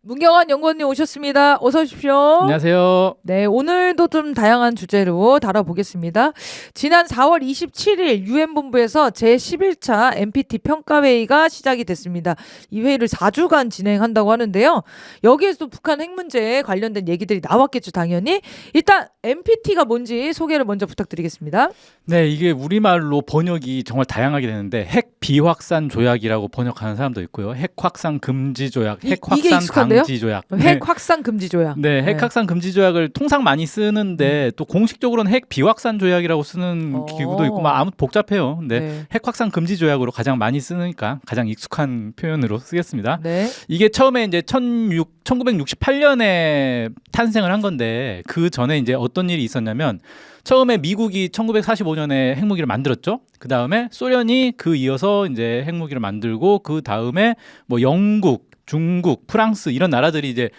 문경환 연구원님 오셨습니다. 어서 오십시오. 안녕하세요. 네, 오늘도 좀 다양한 주제로 다뤄보겠습니다. 지난 4월 27일 유엔본부에서 제11차 NPT 평가회의가 시작이 됐습니다. 이 회의를 4주간 진행한다고 하는데요. 여기에서 북한 핵 문제에 관련된 얘기들이 나왔겠죠, 당연히. 일단 NPT가 뭔지 소개를 먼저 부탁드리겠습니다. 네, 이게 우리말로 번역이 정말 다양하게 되는데 핵 비확산 조약이라고 번역하는 사람도 있고요. 핵 확산 금지 조약, 핵 이게 확산 익숙한데요? 방지 조약. 핵 확산 금지 조약. 네, 핵 확산 금지 조약을 통상 많이 쓰는데 또 공식적으로는 핵 비확산 조약이라고 쓰는 기구도 있고 막 아무 복잡해요. 근데 네. 핵 확산 금지 조약으로 가장 많이 쓰니까 가장 익숙한 표현으로 쓰겠습니다. 네. 이게 처음에 이제 1968년에 탄생을 한 건데 그 전에 이제 어떤 일이 있었냐면 처음에 미국이 1945년에 핵무기를 만들었죠. 그 다음에 소련이 그 이어서 이제 핵무기를 만들고 그 다음에 뭐 영국, 중국, 프랑스 이런 나라들이 이제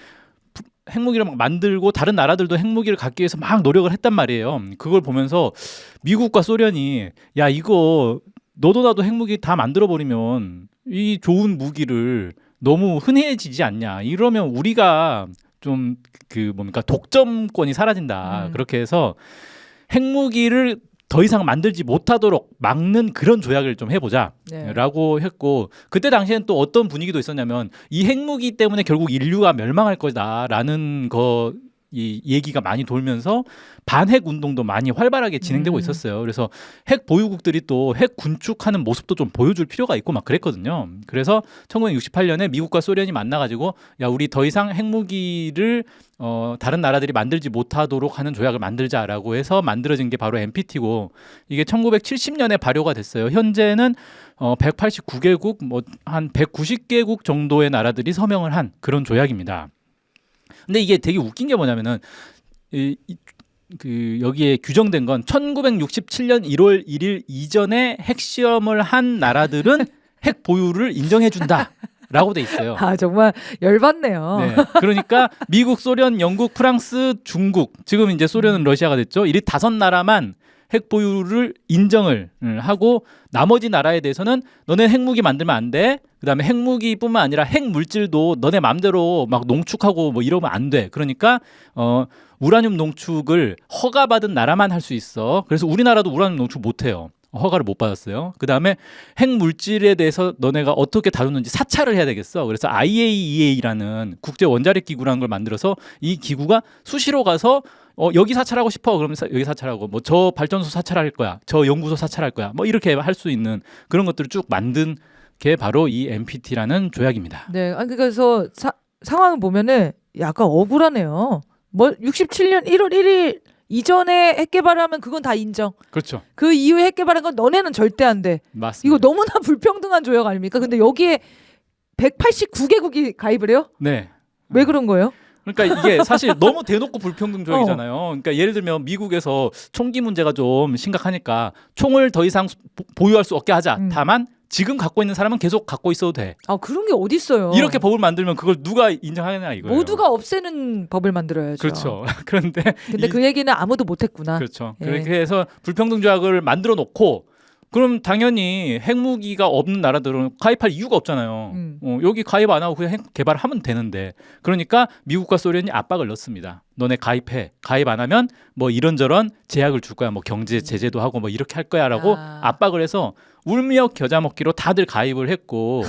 핵무기를 막 만들고 다른 나라들도 핵무기를 갖기 위해서 막 노력을 했단 말이에요. 그걸 보면서 미국과 소련이 야 이거 너도 나도 핵무기 다 만들어 버리면 이 좋은 무기를 너무 흔해지지 않냐. 이러면 우리가 좀 그 뭡니까 독점권이 사라진다. 그렇게 해서 핵무기를 더 이상 만들지 못하도록 막는 그런 조약을 좀 해보자라고 했고 그때 당시엔 또 어떤 분위기도 있었냐면 이 핵무기 때문에 결국 인류가 멸망할 거다라는 이 얘기가 많이 돌면서 반핵 운동도 많이 활발하게 진행되고 있었어요. 그래서 핵 보유국들이 또 핵 군축하는 모습도 좀 보여줄 필요가 있고 막 그랬거든요. 그래서 1968년에 미국과 소련이 만나가지고 야 우리 더 이상 핵무기를 다른 나라들이 만들지 못하도록 하는 조약을 만들자라고 해서 만들어진 게 바로 NPT고 이게 1970년에 발효가 됐어요. 현재는 189개국 뭐 한 190개국 정도의 나라들이 서명을 한 그런 조약입니다. 근데 이게 되게 웃긴 게 뭐냐면은 여기에 규정된 건 1967년 1월 1일 이전에 핵시험을 한 나라들은 핵 보유를 인정해 준다라고 돼 있어요. 아 정말 열받네요. 네, 그러니까 미국, 소련, 영국, 프랑스, 중국 지금 이제 소련은 러시아가 됐죠. 이 5나라만 핵 보유를 인정을 하고 나머지 나라에 대해서는 너네 핵무기 만들면 안 돼. 그다음에 핵무기뿐만 아니라 핵 물질도 너네 마음대로 막 농축하고 뭐 이러면 안 돼. 그러니까 우라늄 농축을 허가받은 나라만 할 수 있어. 그래서 우리나라도 우라늄 농축 못 해요. 허가를 못 받았어요. 그다음에 핵 물질에 대해서 너네가 어떻게 다루는지 사찰을 해야 되겠어. 그래서 IAEA라는 국제 원자력 기구라는 걸 만들어서 이 기구가 수시로 가서 여기 사찰하고 싶어. 그러면 여기 사찰하고 뭐 저 발전소 사찰할 거야. 저 연구소 사찰할 거야. 뭐 이렇게 할 수 있는 그런 것들을 쭉 만든 게 바로 이 NPT라는 조약입니다. 네, 아니 그래서 상황을 보면은 약간 억울하네요. 뭐 67년 1월 1일 이전에 핵 개발하면 그건 다 인정. 그렇죠. 그 이후에 핵 개발한 건 너네는 절대 안 돼. 맞습니다. 이거 너무나 불평등한 조약 아닙니까? 근데 여기에 189개국이 가입을 해요? 네. 왜 그런 거예요? 그러니까 이게 사실 너무 대놓고 불평등 조약이잖아요. 그러니까 예를 들면 미국에서 총기 문제가 좀 심각하니까 총을 더 이상 보유할 수 없게 하자. 다만 지금 갖고 있는 사람은 계속 갖고 있어도 돼. 아 그런 게 어디 있어요? 이렇게 법을 만들면 그걸 누가 인정하느냐 이거예요. 모두가 없애는 법을 만들어야죠. 그렇죠. 그런데 근데 그 얘기는 아무도 못했구나. 그렇죠. 예. 그렇게 해서 불평등 조약을 만들어 놓고 그럼 당연히 핵무기가 없는 나라들은 가입할 이유가 없잖아요. 여기 가입 안 하고 그냥 핵 개발하면 되는데 그러니까 미국과 소련이 압박을 넣습니다. 너네 가입해. 가입 안 하면 뭐 이런저런 제약을 줄 거야. 뭐 경제 제재도 하고 뭐 이렇게 할 거야라고 압박을 해서 울며 겨자 먹기로 다들 가입을 했고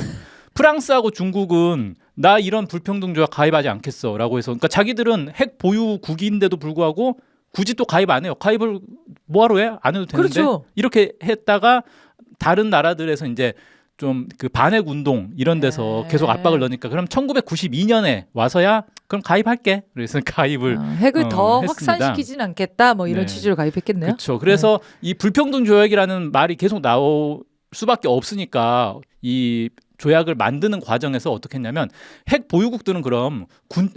프랑스하고 중국은 나 이런 불평등 조약 가입하지 않겠어라고 해서 그러니까 자기들은 핵 보유국인데도 불구하고 굳이 또 가입 안 해요. 가입을 뭐하러 해? 안 해도 되는데 그렇죠. 이렇게 했다가 다른 나라들에서 이제 좀 그 반핵 운동 이런 데서 계속 압박을 넣으니까 그럼 1992년에 와서야 그럼 가입할게. 그래서 가입을 핵을 더 했습니다. 확산시키진 않겠다. 뭐 이런 네. 취지로 가입했겠네요. 그렇죠. 그래서 이 불평등 조약이라는 말이 계속 나올 수밖에 없으니까 이 조약을 만드는 과정에서 어떻게 했냐면 핵 보유국들은 그럼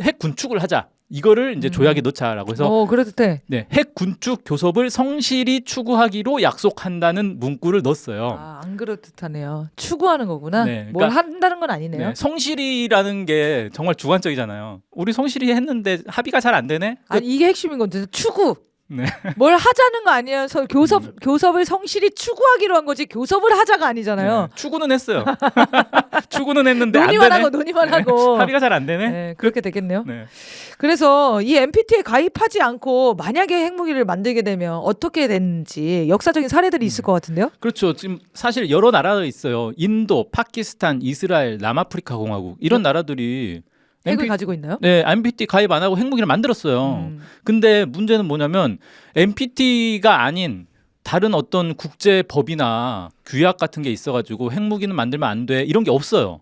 핵 군축을 하자. 이거를 이제 조약에 넣자라고 해서 그래도 돼. 네, 핵 군축 교섭을 성실히 추구하기로 약속한다는 문구를 넣었어요. 아, 안 그렇듯하네요. 추구하는 거구나. 네, 뭘 그러니까 한다는 건 아니네요. 네, 성실이라는 게 정말 주관적이잖아요. 우리 성실히 했는데 합의가 잘 안 되네. 아니 이게 핵심인 건데 추구. 네. 뭘 하자는 거 아니에요. 교섭을 성실히 추구하기로 한 거지 교섭을 하자가 아니잖아요. 네. 추구는 했어요. 추구는 했는데 안 논의만 되네. 하고 논의만 네. 하고. 합의가 잘 안 되네. 네, 그렇게 되겠네요. 네. 그래서 이 NPT에 가입하지 않고 만약에 핵무기를 만들게 되면 어떻게 되는지 역사적인 사례들이 있을 것 같은데요. 그렇죠. 지금 사실 여러 나라가 있어요. 인도, 파키스탄, 이스라엘, 남아프리카 공화국 이런 나라들이 핵을 가지고 있나요? 네, NPT 가입 안 하고 핵무기를 만들었어요. 근데 문제는 뭐냐면 NPT가 아닌 다른 어떤 국제법이나 규약 같은 게 있어가지고 핵무기는 만들면 안 돼 이런 게 없어요.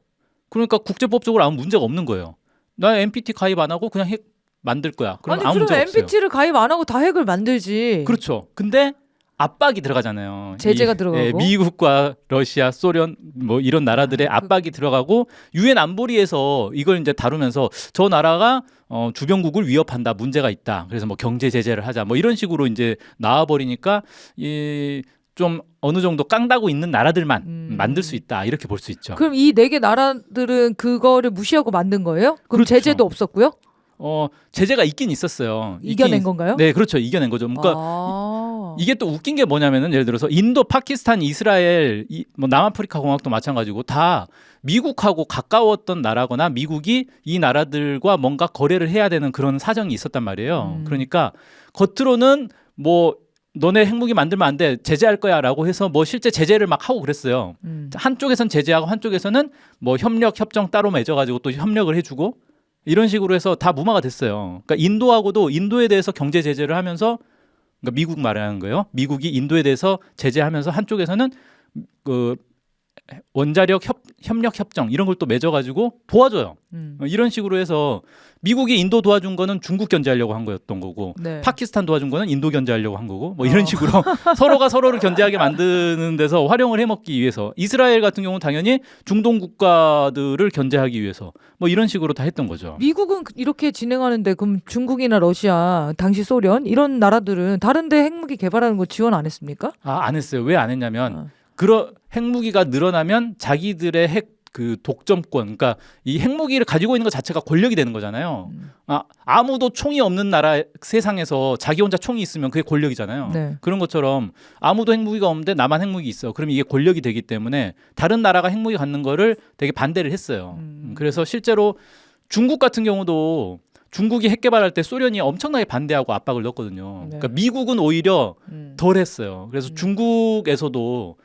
그러니까 국제법적으로 아무 문제가 없는 거예요. 나 NPT 가입 안 하고 그냥 핵 만들 거야. 그럼 아니 아무 그럼 문제 없어요. NPT를 가입 안 하고 다 핵을 만들지. 그렇죠. 근데 압박이 들어가잖아요. 제재가 들어가고. 미국과 러시아, 소련 뭐 이런 나라들의 압박이 들어가고 유엔 안보리에서 이걸 이제 다루면서 저 나라가 주변국을 위협한다, 문제가 있다. 그래서 뭐 경제 제재를 하자, 뭐 이런 식으로 이제 나와 버리니까 좀 어느 정도 깡다고 있는 나라들만 만들 수 있다 이렇게 볼 수 있죠. 그럼 이 4개 나라들은 그거를 무시하고 만든 거예요? 그럼 그렇죠. 제재도 없었고요? 제재가 있긴 있었어요. 이겨낸 건가요? 네, 그렇죠. 이겨낸 거죠. 그러니까 이게 또 웃긴 게 뭐냐면은 예를 들어서 인도, 파키스탄, 이스라엘, 뭐 남아프리카 공화국도 마찬가지고 다 미국하고 가까웠던 나라거나 미국이 이 나라들과 뭔가 거래를 해야 되는 그런 사정이 있었단 말이에요. 그러니까 겉으로는 뭐 너네 핵무기 만들면 안 돼, 제재할 거야라고 해서 뭐 실제 제재를 막 하고 그랬어요. 한쪽에선 제재하고 한쪽에서는 뭐 협력 협정 따로 맺어가지고 또 협력을 해주고 이런 식으로 해서 다 무마가 됐어요. 그러니까 인도하고도 인도에 대해서 경제 제재를 하면서 그러니까 미국 말하는 거예요. 미국이 인도에 대해서 제재하면서 한쪽에서는 그 원자력 협력 협정 이런 걸 또 맺어가지고 도와줘요. 이런 식으로 해서 미국이 인도 도와준 거는 중국 견제하려고 한 거였던 거고 네. 파키스탄 도와준 거는 인도 견제하려고 한 거고 뭐 이런 식으로 서로가 서로를 견제하게 만드는 데서 활용을 해먹기 위해서 이스라엘 같은 경우는 당연히 중동 국가들을 견제하기 위해서 뭐 이런 식으로 다 했던 거죠. 미국은 이렇게 진행하는데 그럼 중국이나 러시아, 당시 소련 이런 나라들은 다른데 핵무기 개발하는 거 지원 안 했습니까? 안 했어요. 왜 안 했냐면 핵무기가 늘어나면 자기들의 핵 그 독점권, 그러니까 이 핵무기를 가지고 있는 것 자체가 권력이 되는 거잖아요. 아무도 총이 없는 나라 세상에서 자기 혼자 총이 있으면 그게 권력이잖아요. 네. 그런 것처럼 아무도 핵무기가 없는데 나만 핵무기 있어. 그러면 이게 권력이 되기 때문에 다른 나라가 핵무기 갖는 거를 되게 반대를 했어요. 그래서 실제로 중국 같은 경우도 중국이 핵 개발할 때 소련이 엄청나게 반대하고 압박을 넣었거든요. 네. 그러니까 미국은 오히려 덜 했어요. 그래서 중국에서도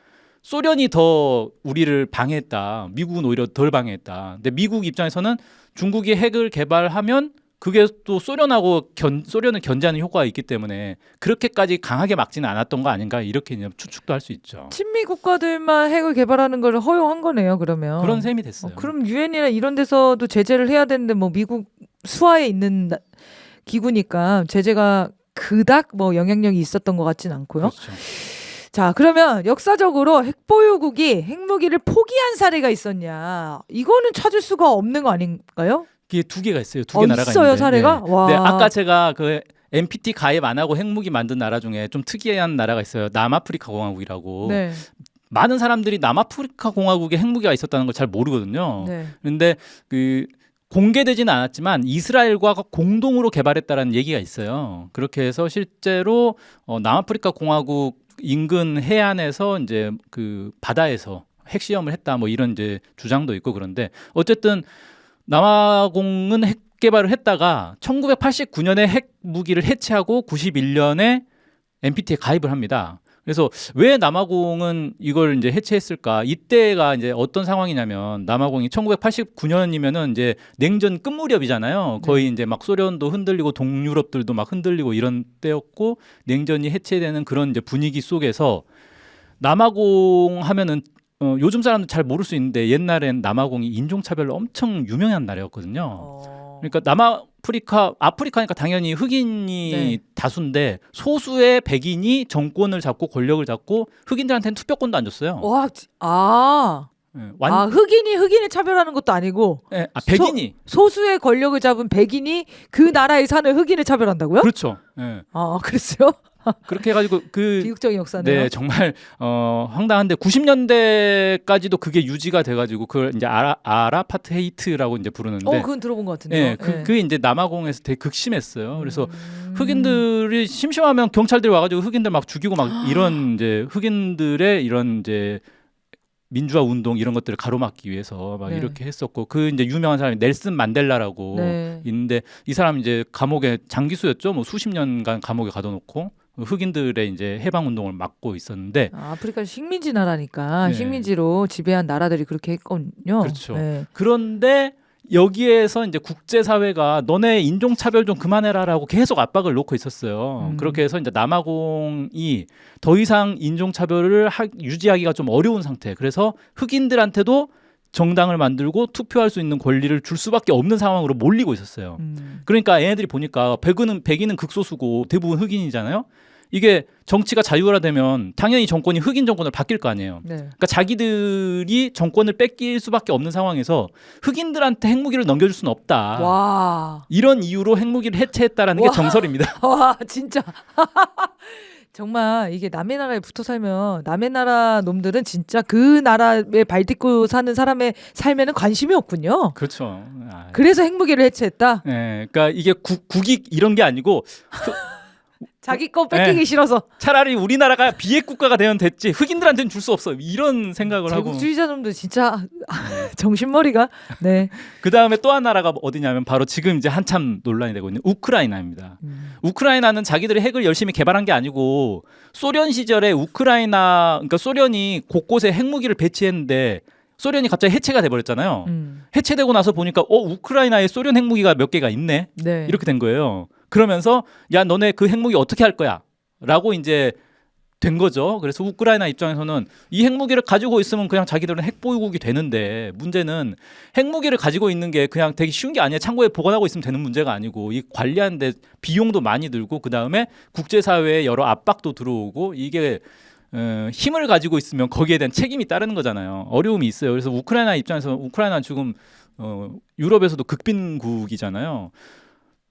소련이 더 우리를 방해했다. 미국은 오히려 덜 방해했다. 근데 미국 입장에서는 중국이 핵을 개발하면 그게 또 소련을 견제하는 효과가 있기 때문에 그렇게까지 강하게 막지는 않았던 거 아닌가 이렇게 추측도 할 수 있죠. 친미 국가들만 핵을 개발하는 걸 허용한 거네요. 그러면 그런 셈이 됐어요. 그럼 유엔이나 이런 데서도 제재를 해야 되는데 뭐 미국 수하에 있는 기구니까 제재가 그닥 뭐 영향력이 있었던 것 같진 않고요. 그렇죠. 자, 그러면 역사적으로 핵보유국이 핵무기를 포기한 사례가 있었냐? 이거는 찾을 수가 없는 거 아닌가요? 이게 2개가 있어요. 2개 나라가 있어요, 있는데. 사례가? 네. 와. 네, 아까 제가 그 NPT 가입 안 하고 핵무기 만든 나라 중에 좀 특이한 나라가 있어요. 남아프리카 공화국이라고. 네. 많은 사람들이 남아프리카 공화국에 핵무기가 있었다는 걸 잘 모르거든요. 네. 그런데 공개되지는 않았지만 이스라엘과 공동으로 개발했다라는 얘기가 있어요. 그렇게 해서 실제로 남아프리카 공화국 인근 해안에서 이제 그 바다에서 핵 시험을 했다 뭐 이런 이제 주장도 있고 그런데 어쨌든 남아공은 핵 개발을 했다가 1989년에 핵 무기를 해체하고 91년에 NPT에 가입을 합니다. 그래서 왜 남아공은 이걸 이제 해체했을까? 이때가 이제 어떤 상황이냐면 남아공이 1989년이면은 이제 냉전 끝 무렵이잖아요. 거의 이제 막 소련도 흔들리고 동유럽들도 막 흔들리고 이런 때였고 냉전이 해체되는 그런 이제 분위기 속에서 남아공 하면은 요즘 사람들 잘 모를 수 있는데 옛날엔 남아공이 인종차별로 엄청 유명한 나라였거든요. 그러니까 아프리카니까 당연히 흑인이 네. 다수인데 소수의 백인이 정권을 잡고 권력을 잡고 흑인들한테는 투표권도 안 줬어요. 와, 흑인을 차별하는 것도 아니고 네, 백인이 소수의 권력을 잡은 백인이 그 나라에 사는 흑인을 차별한다고요? 그렇죠. 네. 그랬어요? 그렇게 해가지고 비극적인 역사네요. 네, 정말 황당한데 90년대까지도 그게 유지가 돼가지고 그걸 이제 아라파트 헤이트라고 이제 부르는데, 그건 들어본 것 같은데요. 네, 그게 이제 남아공에서 되게 극심했어요. 그래서 흑인들이 심심하면 경찰들이 와가지고 흑인들 막 죽이고 막 이런 이제 흑인들의 이런 이제 민주화 운동 이런 것들을 가로막기 위해서 막 네. 이렇게 했었고, 그 이제 유명한 사람이 넬슨 만델라라고 네. 있는데, 이 사람 이제 감옥에 장기수였죠. 뭐 수십 년간 감옥에 가둬놓고 흑인들의 이제 해방 운동을 막고 있었는데, 아프리카 식민지 나라니까 네. 식민지로 지배한 나라들이 그렇게 했거든요. 그렇죠. 네. 그런데 여기에서 이제 국제사회가 너네 인종차별 좀 그만해라라고 계속 압박을 놓고 있었어요. 그렇게 해서 이제 남아공이 더 이상 인종차별을 유지하기가 좀 어려운 상태. 그래서 흑인들한테도 정당을 만들고 투표할 수 있는 권리를 줄 수밖에 없는 상황으로 몰리고 있었어요. 그러니까 얘네들이 보니까 백인은 극소수고 대부분 흑인이잖아요. 이게 정치가 자유화되면 당연히 정권이 흑인 정권을 바뀔 거 아니에요. 네. 그러니까 자기들이 정권을 뺏길 수밖에 없는 상황에서 흑인들한테 핵무기를 넘겨줄 수는 없다. 와. 이런 이유로 핵무기를 해체했다라는 게 와. 정설입니다. 와, 진짜. 정말 이게 남의 나라에 붙어 살면 남의 나라 놈들은 진짜 그 나라에 발 딛고 사는 사람의 삶에는 관심이 없군요. 그렇죠. 그래서 핵무기를 해체했다. 네, 그러니까 이게 국익 이런 게 아니고 자기 거 뺏기기 싫어서. 차라리 우리나라가 비핵 국가가 되면 됐지 흑인들한테는 줄 수 없어, 이런 생각을 하고. 제국주의자 놈들 진짜 정신머리가. 네. 그 다음에 또 한 나라가 어디냐면 바로 지금 이제 한참 논란이 되고 있는 우크라이나입니다. 우크라이나는 자기들이 핵을 열심히 개발한 게 아니고 소련 시절에 그러니까 소련이 곳곳에 핵무기를 배치했는데 소련이 갑자기 해체가 돼버렸잖아요. 해체되고 나서 보니까 우크라이나에 소련 핵무기가 몇 개가 있네. 네. 이렇게 된 거예요. 그러면서 야, 너네 그 핵무기 어떻게 할 거야? 라고 이제 된 거죠. 그래서 우크라이나 입장에서는 이 핵무기를 가지고 있으면 그냥 자기들은 핵보유국이 되는데, 문제는 핵무기를 가지고 있는 게 그냥 되게 쉬운 게 아니에요. 창고에 보관하고 있으면 되는 문제가 아니고, 이 관리하는데 비용도 많이 들고, 그 다음에 국제사회에 여러 압박도 들어오고, 이게 힘을 가지고 있으면 거기에 대한 책임이 따르는 거잖아요. 어려움이 있어요. 그래서 우크라이나 입장에서, 우크라이나는 지금 유럽에서도 극빈국이잖아요.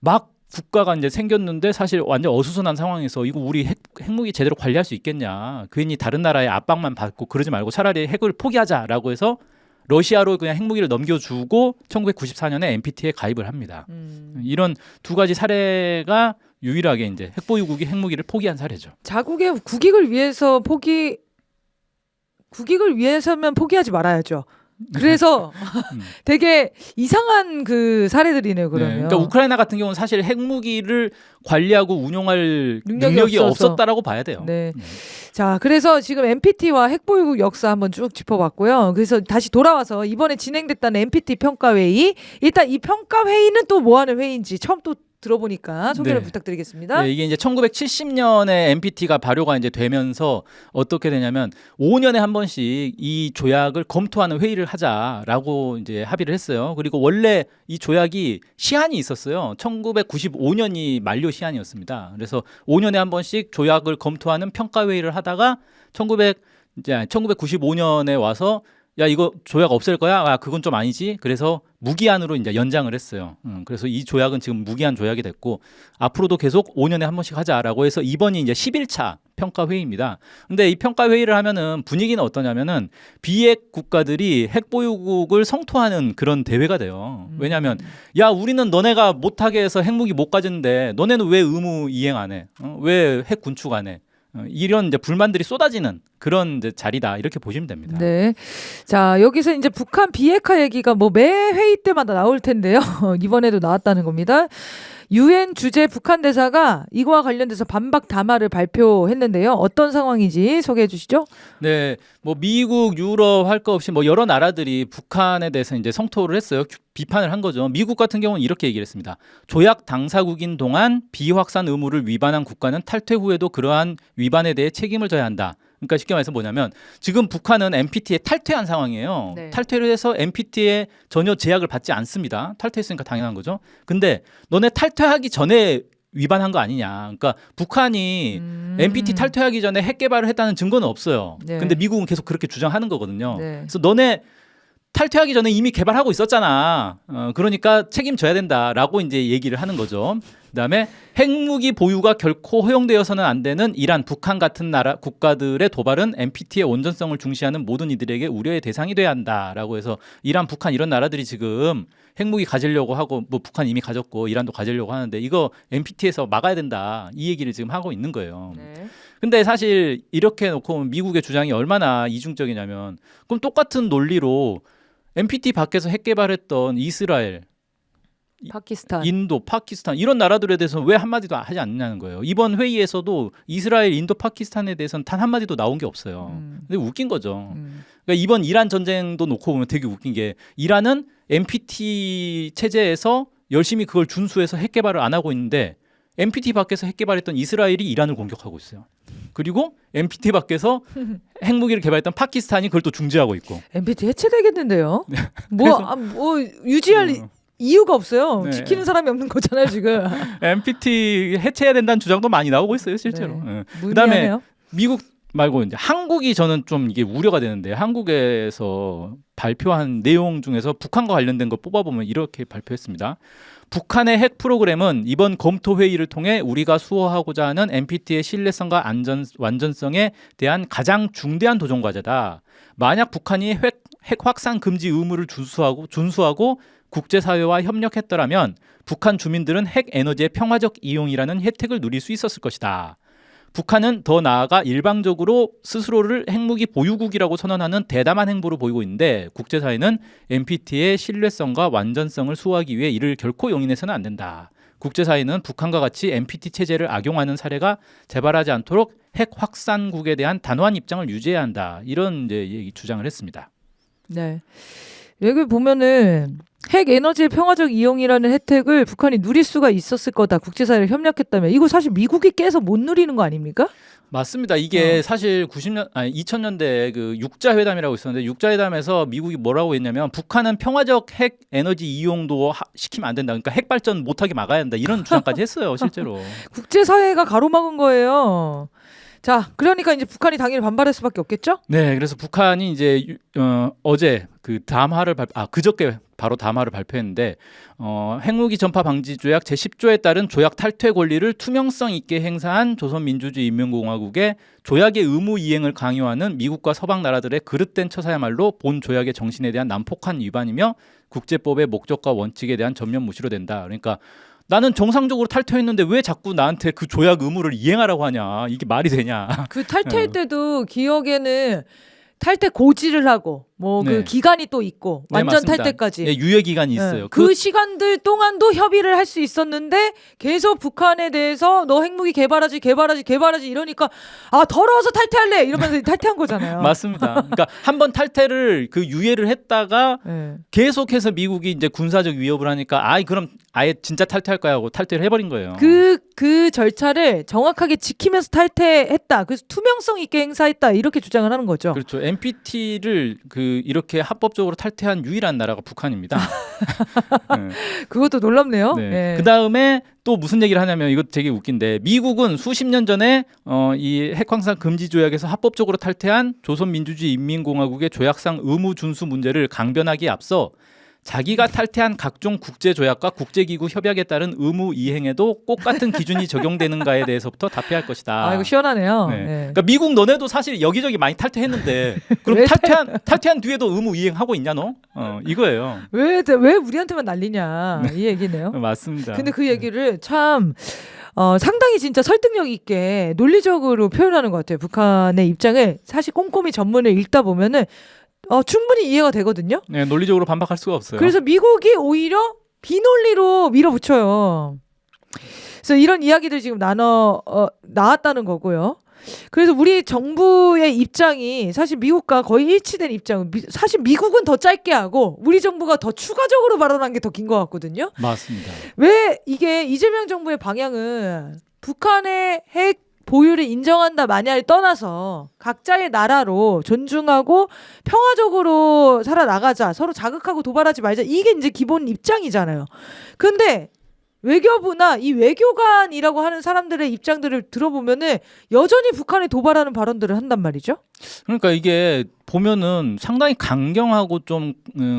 막 국가가 이제 생겼는데 사실 완전 어수선한 상황에서 이거 우리 핵무기 제대로 관리할 수 있겠냐, 괜히 다른 나라의 압박만 받고 그러지 말고 차라리 핵을 포기하자라고 해서 러시아로 그냥 핵무기를 넘겨주고 1994년에 NPT에 가입을 합니다. 이런 두 가지 사례가 유일하게 이제 핵보유국이 핵무기를 포기한 사례죠. 자국의 국익을 위해서면 포기하지 말아야죠. 그래서 되게 이상한 그 사례들이네요. 그러면. 네, 그러니까 우크라이나 같은 경우는 사실 핵무기를 관리하고 운용할 능력이 없어서. 없었다라고 봐야 돼요. 네. 자, 그래서 지금 NPT와 핵보유국 역사 한번 쭉 짚어봤고요. 그래서 다시 돌아와서 이번에 진행됐다는 NPT 평가회의, 일단 이 평가회의는 또 뭐하는 회의인지 처음 또 들어보니까 소개를 네. 부탁드리겠습니다. 네, 이게 이제 1970년에 NPT가 발효가 이제 되면서 어떻게 되냐면 5년에 한 번씩 이 조약을 검토하는 회의를 하자라고 이제 합의를 했어요. 그리고 원래 이 조약이 시한이 있었어요. 1995년이 만료 시한이었습니다. 그래서 5년에 한 번씩 조약을 검토하는 평가 회의를 하다가 1995년에 와서 야, 이거 조약 없앨 거야? 아, 그건 좀 아니지. 그래서 무기한으로 이제 연장을 했어요. 그래서 이 조약은 지금 무기한 조약이 됐고, 앞으로도 계속 5년에 한 번씩 하자라고 해서 이번이 이제 11차 평가 회의입니다. 근데 이 평가 회의를 하면은 분위기는 어떠냐면은 비핵 국가들이 핵 보유국을 성토하는 그런 대회가 돼요. 왜냐하면 야, 우리는 너네가 못하게 해서 핵무기 못 가지는데 너네는 왜 의무 이행 안 해? 왜 핵 군축 안 해? 이런 이제 불만들이 쏟아지는 그런 이제 자리다, 이렇게 보시면 됩니다. 네. 자, 여기서 이제 북한 비핵화 얘기가 뭐 매 회의 때마다 나올 텐데요. 이번에도 나왔다는 겁니다. UN 주재 북한 대사가 이거와 관련돼서 반박 담화를 발표했는데요. 어떤 상황인지 소개해 주시죠. 네, 뭐 미국, 유럽 할 거 없이 뭐 여러 나라들이 북한에 대해서 이제 성토를 했어요. 비판을 한 거죠. 미국 같은 경우는 이렇게 얘기를 했습니다. 조약 당사국인 동안 비확산 의무를 위반한 국가는 탈퇴 후에도 그러한 위반에 대해 책임을 져야 한다. 그러니까 쉽게 말해서 뭐냐면 지금 북한은 NPT에 탈퇴한 상황이에요. 네. 탈퇴를 해서 NPT에 전혀 제약을 받지 않습니다. 탈퇴했으니까 당연한 거죠. 근데 너네 탈퇴하기 전에 위반한 거 아니냐. 그러니까 북한이 NPT 탈퇴하기 전에 핵 개발을 했다는 증거는 없어요. 네. 근데 미국은 계속 그렇게 주장하는 거거든요. 네. 그래서 너네 탈퇴하기 전에 이미 개발하고 있었잖아. 그러니까 책임져야 된다라고 이제 얘기를 하는 거죠. 그다음에 핵무기 보유가 결코 허용되어서는 안 되는 이란, 북한 같은 나라 국가들의 도발은 NPT의 온전성을 중시하는 모든 이들에게 우려의 대상이 돼야 한다라고 해서 이란, 북한 이런 나라들이 지금 핵무기 가지려고 하고 뭐 북한 이미 가졌고 이란도 가지려고 하는데 이거 NPT에서 막아야 된다 이 얘기를 지금 하고 있는 거예요. 네. 근데 사실 이렇게 놓고 미국의 주장이 얼마나 이중적이냐면 그럼 똑같은 논리로 NPT 밖에서 핵 개발했던 이스라엘, 파키스탄. 인도, 파키스탄 이런 나라들에 대해서는 왜 한마디도 하지 않느냐는 거예요. 이번 회의에서도 이스라엘, 인도, 파키스탄에 대해서는 단 한마디도 나온 게 없어요. 근데 웃긴 거죠. 그러니까 이번 이란 전쟁도 놓고 보면 되게 웃긴 게 이란은 NPT 체제에서 열심히 그걸 준수해서 핵 개발을 안 하고 있는데 NPT 밖에서 핵 개발했던 이스라엘이 이란을 공격하고 있어요. 그리고 NPT 밖에서 핵무기를 개발했던 파키스탄이 그걸 또 중지하고 있고. NPT 해체되겠는데요? 그래서- 뭐 유지할 이유가 없어요. 네. 지키는 사람이 없는 거잖아요, 지금. NPT 해체해야 된다는 주장도 많이 나오고 있어요, 실제로. 네. 예. 무의미하네요. 미국 말고 이제 한국이 저는 좀 이게 우려가 되는데 한국에서 발표한 내용 중에서 북한과 관련된 거 뽑아보면 이렇게 발표했습니다. 북한의 핵 프로그램은 이번 검토 회의를 통해 우리가 수호하고자 하는 NPT의 신뢰성과 완전성에 대한 가장 중대한 도전 과제다. 만약 북한이 핵 확산 금지 의무를 준수하고 국제사회와 협력했더라면 북한 주민들은 핵 에너지의 평화적 이용이라는 혜택을 누릴 수 있었을 것이다. 북한은 더 나아가 일방적으로 스스로를 핵무기 보유국이라고 선언하는 대담한 행보를 보이고 있는데 국제사회는 NPT의 신뢰성과 완전성을 수호하기 위해 이를 결코 용인해서는 안 된다. 국제사회는 북한과 같이 NPT 체제를 악용하는 사례가 재발하지 않도록 핵 확산국에 대한 단호한 입장을 유지해야 한다. 이런 이제 주장을 했습니다. 네. 여기 보면은 핵 에너지의 평화적 이용이라는 혜택을 북한이 누릴 수가 있었을 거다. 국제사회를 협력했다면 이거 사실 미국이 깨서 못 누리는 거 아닙니까? 맞습니다. 이게 사실 2000년대 그 육자회담이라고 있었는데 육자회담에서 미국이 뭐라고 했냐면 북한은 평화적 핵 에너지 이용도 시키면 안 된다. 그러니까 핵 발전 못하게 막아야 한다. 이런 주장까지 했어요, 실제로. 국제사회가 가로막은 거예요. 자, 그러니까 이제 북한이 당일 반발할 수밖에 없겠죠? 네, 그래서 북한이 이제 어제 그 담화를 그저께 바로 담화를 발표했는데 핵무기 전파 방지 조약 제10조에 따른 조약 탈퇴 권리를 투명성 있게 행사한 조선민주주의인민공화국의 조약의 의무 이행을 강요하는 미국과 서방 나라들의 그릇된 처사야말로 본 조약의 정신에 대한 난폭한 위반이며 국제법의 목적과 원칙에 대한 전면 무시로 된다. 그러니까 나는 정상적으로 탈퇴했는데 왜 자꾸 나한테 그 조약 의무를 이행하라고 하냐. 이게 말이 되냐. 그 탈퇴할 때도 기억에는 탈퇴 고지를 하고 뭐 그 네. 기간이 또 있고 네, 완전 맞습니다. 탈퇴까지. 예, 유예 기간이 있어요. 그 시간들 동안도 협의를 할 수 있었는데 계속 북한에 대해서 너 핵무기 개발하지 이러니까 더러워서 탈퇴할래 이러면서 탈퇴한 거잖아요. 맞습니다. 그러니까 한번 탈퇴를 그 유예를 했다가 네. 계속해서 미국이 이제 군사적 위협을 하니까 그럼 아예 진짜 탈퇴할 거야 하고 탈퇴를 해버린 거예요. 그 절차를 정확하게 지키면서 탈퇴했다. 그래서 투명성 있게 행사했다. 이렇게 주장을 하는 거죠. 그렇죠. NPT를 이렇게 합법적으로 탈퇴한 유일한 나라가 북한입니다. 네. 그것도 놀랍네요. 네. 네. 그 다음에 또 무슨 얘기를 하냐면 이거 되게 웃긴데 미국은 수십 년 전에 이 핵확산 금지 조약에서 합법적으로 탈퇴한 조선민주주의인민공화국의 조약상 의무 준수 문제를 강변하기에 앞서 자기가 탈퇴한 각종 국제조약과 국제기구 협약에 따른 의무 이행에도 똑같은 기준이 적용되는가에 대해서부터 답해야 할 것이다. 이거 시원하네요. 네. 네. 그러니까 미국 너네도 사실 여기저기 많이 탈퇴했는데 그럼 왜 탈퇴한 뒤에도 의무 이행하고 있냐 너? 이거예요. 왜 우리한테만 난리냐 이 얘기네요. 맞습니다. 근데 그 얘기를 참 상당히 진짜 설득력 있게 논리적으로 표현하는 것 같아요. 북한의 입장을 사실 꼼꼼히 전문을 읽다 보면은 충분히 이해가 되거든요. 네, 논리적으로 반박할 수가 없어요. 그래서 미국이 오히려 비논리로 밀어붙여요. 그래서 이런 이야기들 지금 나왔다는 거고요. 그래서 우리 정부의 입장이 사실 미국과 거의 일치된 입장은 사실 미국은 더 짧게 하고 우리 정부가 더 추가적으로 발언한 게 더 긴 것 같거든요. 맞습니다. 왜 이게 이재명 정부의 방향은 북한의 핵 보유를 인정한다 마냐를 떠나서 각자의 나라로 존중하고 평화적으로 살아나가자, 서로 자극하고 도발하지 말자, 이게 이제 기본 입장이잖아요. 근데 외교부나 이 외교관이라고 하는 사람들의 입장들을 들어보면은 여전히 북한에 도발하는 발언들을 한단 말이죠. 그러니까 이게 보면은 상당히 강경하고 좀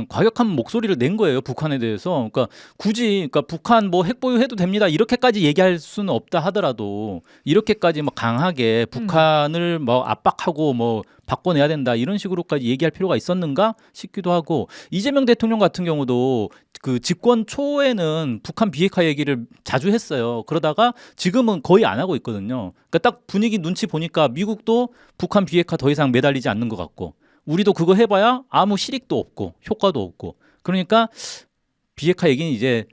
과격한 목소리를 낸 거예요, 북한에 대해서. 그러니까 굳이 그러니까 북한 뭐 핵 보유해도 됩니다 이렇게까지 얘기할 수는 없다 하더라도 이렇게까지 막 강하게 북한을 뭐 압박하고 뭐 바꿔내야 된다 이런 식으로까지 얘기할 필요가 있었는가 싶기도 하고, 이재명 대통령 같은 경우도 그 집권 초에는 북한 비핵화 얘기를 자주 했어요. 그러다가 지금은 거의 안 하고 있거든요. 그러니까 딱 분위기 눈치 보니까 미국도 북한 비핵화 더 이상 매달리지 않는 것 같고, 우리도 그거 해봐야 아무 실익도 없고 효과도 없고, 그러니까 비핵화 얘기는 이제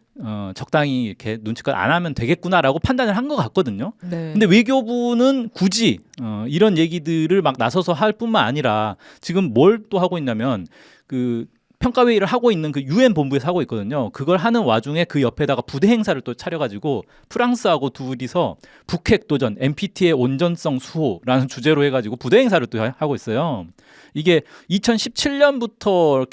적당히 이렇게 눈치껏 안 하면 되겠구나라고 판단을 한 것 같거든요. 네. 근데 외교부는 굳이 이런 얘기들을 막 나서서 할 뿐만 아니라 지금 뭘 또 하고 있냐면 그 평가회의를 하고 있는 그 UN 본부에서 하고 있거든요. 그걸 하는 와중에 그 옆에다가 부대 행사를 또 차려가지고 프랑스하고 둘이서 북핵 도전, NPT의 온전성 수호라는 주제로 해가지고 부대 행사를 또 하고 있어요. 이게 2017년부터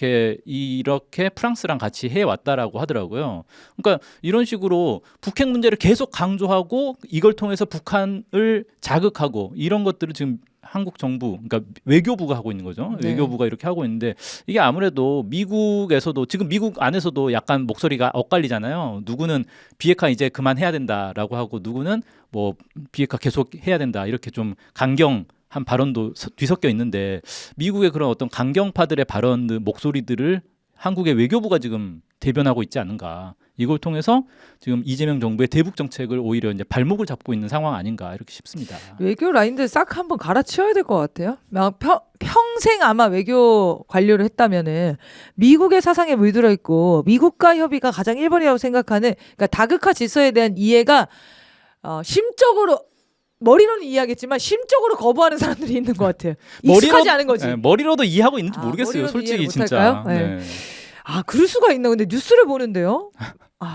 이렇게 프랑스랑 같이 해왔다라고 하더라고요. 그러니까 이런 식으로 북핵 문제를 계속 강조하고 이걸 통해서 북한을 자극하고 이런 것들을 지금 한국 정부, 그러니까 외교부가 하고 있는 거죠. 네. 외교부가 이렇게 하고 있는데 이게 아무래도 미국에서도 지금 미국 안에서도 약간 목소리가 엇갈리잖아요. 누구는 비핵화 이제 그만해야 된다라고 하고 누구는 뭐 비핵화 계속 해야 된다 이렇게 좀 강경한 발언도 뒤섞여 있는데, 미국의 그런 어떤 강경파들의 발언 목소리들을 한국의 외교부가 지금 대변하고 있지 않은가. 이걸 통해서 지금 이재명 정부의 대북 정책을 오히려 이제 발목을 잡고 있는 상황 아닌가 이렇게 싶습니다. 외교 라인들 싹 한번 갈아치워야 될 것 같아요. 막 평생 아마 외교 관료를 했다면은 미국의 사상에 물들어 있고 미국과 협의가 가장 1번이라고 생각하는, 그러니까 다극화 질서에 대한 이해가 심적으로, 머리로는 이해하겠지만 심적으로 거부하는 사람들이 있는 것 같아요. 익숙하지 않은 거지. 네, 머리로도 이해하고 있는지 모르겠어요. 머리로도 솔직히 이해를 진짜. 못할까요? 네. 그럴 수가 있나. 근데 뉴스를 보는데요.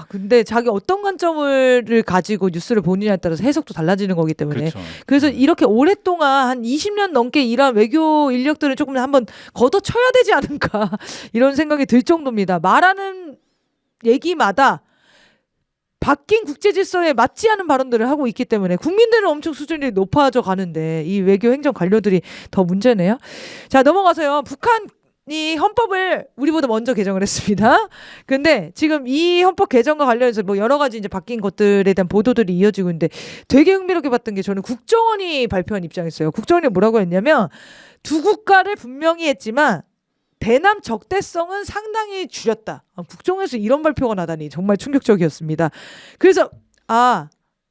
근데 자기 어떤 관점을 가지고 뉴스를 보느냐에 따라서 해석도 달라지는 거기 때문에. 그렇죠. 그래서 이렇게 오랫동안 한 20년 넘게 일한 외교 인력들을 조금 한번 걷어쳐야 되지 않을까 이런 생각이 들 정도입니다. 말하는 얘기마다 바뀐 국제 질서에 맞지 않은 발언들을 하고 있기 때문에 국민들은 엄청 수준이 높아져 가는데 이 외교 행정 관료들이 더 문제네요. 자, 넘어가서요. 북한이 헌법을 우리보다 먼저 개정을 했습니다. 근데 지금 이 헌법 개정과 관련해서 뭐 여러 가지 이제 바뀐 것들에 대한 보도들이 이어지고 있는데, 되게 흥미롭게 봤던 게 저는 국정원이 발표한 입장이었어요. 국정원이 뭐라고 했냐면 두 국가를 분명히 했지만 대남 적대성은 상당히 줄였다. 국정에서 이런 발표가 나다니 정말 충격적이었습니다. 그래서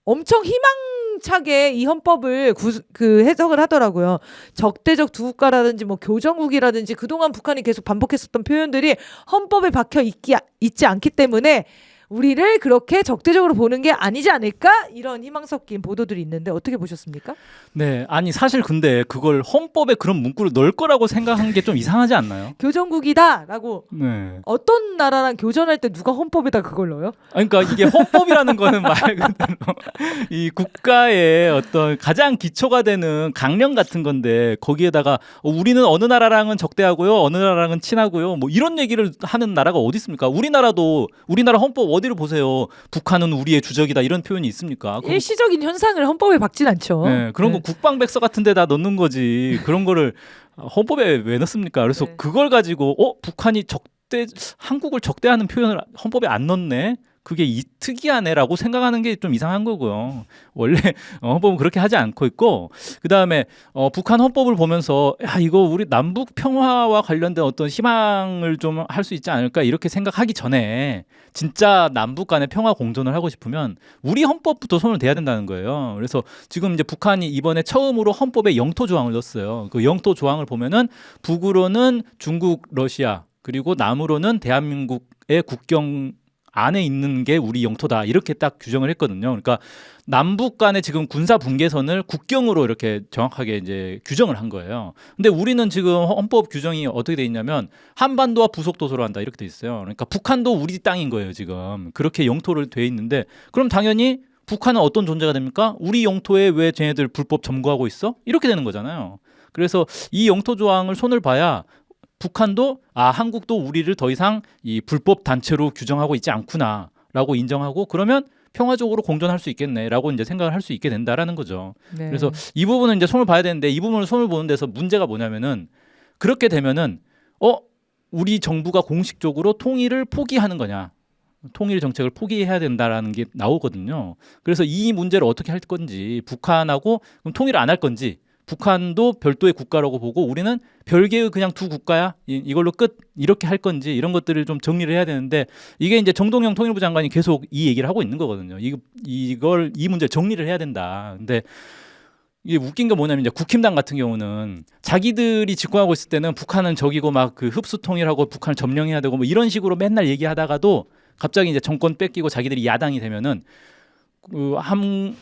엄청 희망차게 이 헌법을 해석을 하더라고요. 적대적 두 국가라든지 뭐 교정국이라든지 그동안 북한이 계속 반복했었던 표현들이 헌법에 박혀 있지 않기 때문에 우리를 그렇게 적대적으로 보는 게 아니지 않을까? 이런 희망 섞인 보도들이 있는데 어떻게 보셨습니까? 네, 아니 사실 근데 그걸 헌법에 그런 문구를 넣을 거라고 생각한 게 좀 이상하지 않나요? 교정국이다라고. 네. 어떤 나라랑 교전할 때 누가 헌법에다 그걸 넣어요? 그러니까 이게 헌법이라는 거는 말 그대로 이 국가의 어떤 가장 기초가 되는 강령 같은 건데, 거기에다가 우리는 어느 나라랑은 적대하고요, 어느 나라랑은 친하고요, 뭐 이런 얘기를 하는 나라가 어디 있습니까? 우리나라 헌법 어디를 보세요. 북한은 우리의 주적이다 이런 표현이 있습니까? 일시적인 현상을 헌법에 박진 않죠. 네, 그런 거 국방백서 같은 데다 넣는 거지. 그런 거를 헌법에 왜 넣습니까? 그래서 네. 그걸 가지고 북한이 한국을 적대하는 표현을 헌법에 안 넣네? 그게 특이하네라고 생각하는 게 좀 이상한 거고요. 원래 헌법은 그렇게 하지 않고 있고, 그다음에 북한 헌법을 보면서 이거 우리 남북 평화와 관련된 어떤 희망을 좀 할 수 있지 않을까 이렇게 생각하기 전에, 진짜 남북 간의 평화 공존을 하고 싶으면 우리 헌법부터 손을 대야 된다는 거예요. 그래서 지금 이제 북한이 이번에 처음으로 헌법에 영토 조항을 넣었어요. 그 영토 조항을 보면은 북으로는 중국, 러시아, 그리고 남으로는 대한민국의 국경 안에 있는 게 우리 영토다 이렇게 딱 규정을 했거든요. 그러니까 남북 간의 지금 군사 분계선을 국경으로 이렇게 정확하게 이제 규정을 한 거예요. 근데 우리는 지금 헌법 규정이 어떻게 돼 있냐면 한반도와 부속도서로 한다 이렇게 돼 있어요. 그러니까 북한도 우리 땅인 거예요. 지금 그렇게 영토를 돼 있는데, 그럼 당연히 북한은 어떤 존재가 됩니까? 우리 영토에 왜 쟤네들 불법 점거하고 있어? 이렇게 되는 거잖아요. 그래서 이 영토 조항을 손을 봐야 북한도 한국도 우리를 더 이상 이 불법 단체로 규정하고 있지 않구나라고 인정하고, 그러면 평화적으로 공존할 수 있겠네라고 이제 생각을 할 수 있게 된다라는 거죠. 네. 그래서 이 부분은 이제 손을 봐야 되는데 이 부분을 손을 보는 데서 문제가 뭐냐면은 그렇게 되면은 우리 정부가 공식적으로 통일을 포기하는 거냐? 통일 정책을 포기해야 된다라는 게 나오거든요. 그래서 이 문제를 어떻게 할 건지 북한하고 그럼 통일을 안 할 건지 북한도 별도의 국가라고 보고 우리는 별개의 그냥 두 국가야 이걸로 끝 이렇게 할 건지 이런 것들을 좀 정리를 해야 되는데 이게 이제 정동영 통일부 장관이 계속 이 얘기를 하고 있는 거거든요. 이 문제를 정리를 해야 된다. 근데 이게 웃긴 게 뭐냐면 이제 국힘당 같은 경우는 자기들이 집권하고 있을 때는 북한은 적이고 막 그 흡수 통일하고 북한을 점령해야 되고 뭐 이런 식으로 맨날 얘기하다가도 갑자기 이제 정권 뺏기고 자기들이 야당이 되면은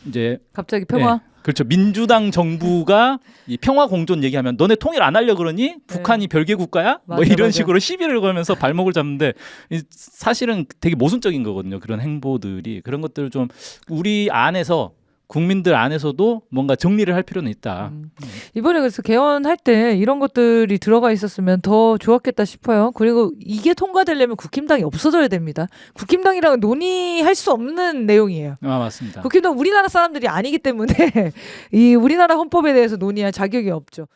이제 갑자기 평화. 네, 그렇죠. 민주당 정부가 이 평화 공존 얘기하면 너네 통일 안 하려 그러니? 북한이 별개 국가야? 뭐 맞아, 이런 맞아. 식으로 시비를 걸면서 발목을 잡는데 사실은 되게 모순적인 거거든요. 그런 행보들이 그런 것들을 좀 우리 안에서 국민들 안에서도 뭔가 정리를 할 필요는 있다. 이번에 그래서 개헌할 때 이런 것들이 들어가 있었으면 더 좋았겠다 싶어요. 그리고 이게 통과되려면 국힘당이 없어져야 됩니다. 국힘당이랑은 논의할 수 없는 내용이에요. 맞습니다. 국힘당 우리나라 사람들이 아니기 때문에 이 우리나라 헌법에 대해서 논의할 자격이 없죠.